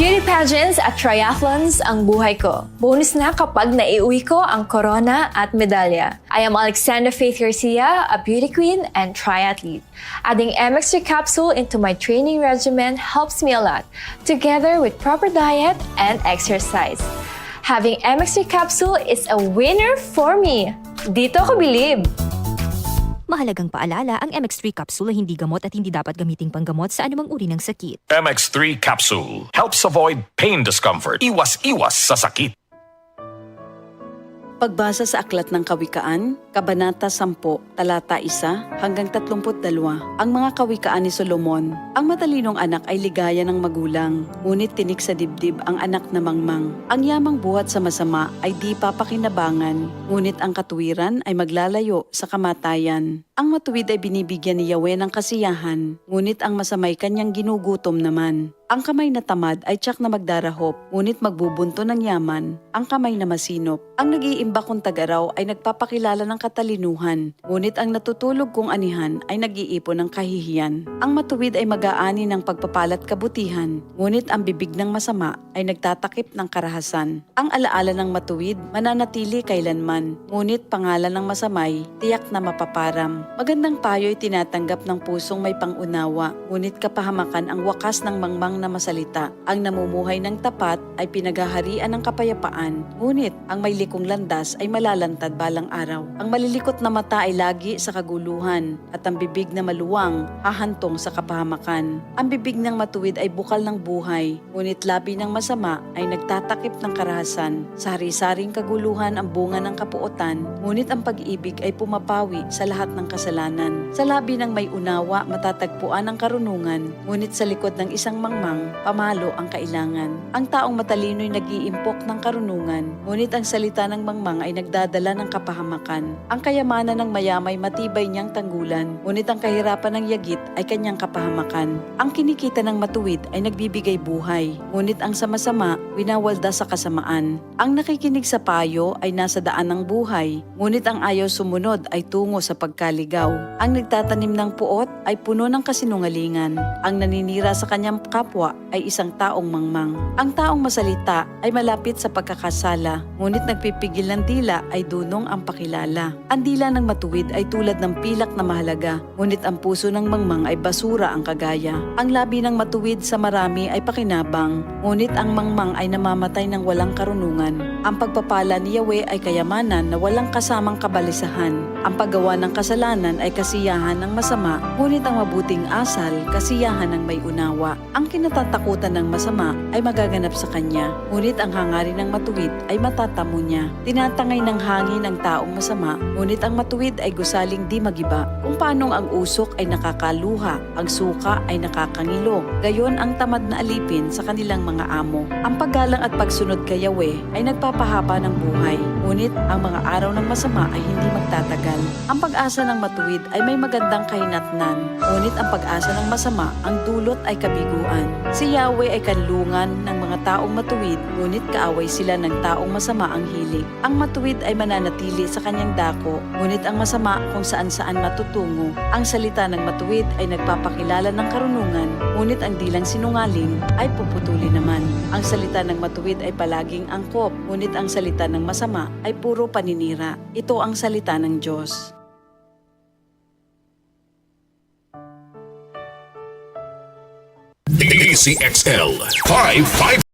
Beauty pageants at triathlons ang buhay ko. Bonus na kapag naiuwi ko ang corona at medalya. I am Alexandra Faith Garcia, a beauty queen and triathlete. Adding MX3 capsule into my training regimen helps me a lot, together with proper diet and exercise. Having MX3 capsule is a winner for me. Dito ko bilib. Mahalagang paalala, ang MX3 capsule ay hindi gamot at hindi dapat gamiting panggamot sa anumang uri ng sakit. MX3 capsule helps avoid pain discomfort. Iwas-iwas sa sakit. Pagbasa sa Aklat ng Kawikaan, Kabanata 10, Talata 1 hanggang 32. Ang mga kawikaan ni Solomon. Ang matalinong anak ay ligaya ng magulang, ngunit tinik sa dibdib ang anak na mangmang. Ang yamang buhat sa masama ay di papakinabangan, ngunit ang katuwiran ay maglalayo sa kamatayan. Ang matuwid ay binibigyan ni Yahweh ng kasiyahan, ngunit ang masamay kanyang ginugutom naman. Ang kamay na tamad ay tiyak na magdarahop, ngunit magbubunto ng yaman ang kamay na masinop. Ang nag-iimbak kong tagaraw ay nagpapakilala ng katalinuhan, ngunit ang natutulog kong anihan ay nag-iipon ng kahihiyan. Ang matuwid ay mag-aani ng pagpapalat kabutihan, ngunit ang bibig ng masama ay nagtatakip ng karahasan. Ang alaala ng matuwid mananatili kailanman, ngunit pangalan ng masamay tiyak na mapaparam. Magandang payo ay tinatanggap ng pusong may pangunawa, ngunit kapahamakan ang wakas ng mangmang na masalita. Ang namumuhay ng tapat ay pinaghaharian ng kapayapaan, ngunit ang may likong landas ay malalantad balang araw. Ang malilikot na mata ay lagi sa kaguluhan, at ang bibig na maluwang hahantong sa kapahamakan. Ang bibig ng matuwid ay bukal ng buhay, ngunit labi ng masama ay nagtatakip ng karahasan. Sa hari-saring kaguluhan ang bunga ng kapuotan, ngunit ang pag-ibig ay pumapawi sa lahat ng kasalanan. Sa labi ng may unawa matatagpuan ang karunungan, ngunit sa likod ng isang mangmang pamalo ang kailangan. Ang taong matalino'y nag-iimpok ng karunungan, ngunit ang salita ng mangmang ay nagdadala ng kapahamakan. Ang kayamanan ng mayamay matibay niyang tanggulan, ngunit ang kahirapan ng yagit ay kanyang kapahamakan. Ang kinikita ng matuwid ay nagbibigay buhay, ngunit ang sama-sama winawalda sa kasamaan. Ang nakikinig sa payo ay nasa daan ng buhay, ngunit ang ayaw sumunod ay tungo sa pagkaligaw. Ang nagtatanim ng puot ay puno ng kasinungalingan. Ang naninira sa kanyang kapwa ay isang taong mangmang. Ang taong masalita ay malapit sa pagkakasala, ngunit nagpipigil ng dila ay dunong ang pakilala. Ang dila ng matuwid ay tulad ng pilak na mahalaga, ngunit ang puso ng mangmang ay basura ang kagaya. Ang labi ng matuwid sa marami ay pakinabang, ngunit ang mangmang ay namamatay ng walang karunungan. Ang pagpapala ni Yahweh ay kayamanan na walang kasamang kabalisahan. Ang paggawa ng kasalanan ay kasiyahan ng masama, ngunit ang mabuting asal, kasiyahan ng may unawa. Ang kinatatakutan ng masama ay magaganap sa kanya, ngunit ang hangarin ng matuwid ay matatamo niya. Tinatangay ng hangin ang taong masama, ngunit ang matuwid ay gusaling di magiba. Kung paanong ang usok ay nakakaluha, ang suka ay nakakangilo, gayon ang tamad na alipin sa kanilang mga amo. Ang paggalang at pagsunod kay Yahweh ay nagpapahaba ng buhay, ngunit ang mga araw ng masama ay hindi magtatagal. Ang pag-asa ng matuwid ay may magandang kahinatnan, ngunit ang pag-asa ng masama ang dulot ay kabiguan. Si Yahweh ay kanlungan ng mga taong matuwid, ngunit kaaway sila ng taong masama ang hilig. Ang matuwid ay mananatili sa kanyang dako, ngunit ang masama kung saan-saan matutungo. Ang salita ng matuwid ay nagpapakilala ng karunungan, ngunit ang dilang sinungaling ay puputuli naman. Ang salita ng matuwid ay palaging angkop, ngunit ang salita ng masama ay puro paninira. Ito ang salita ng Diyos. DCXL 55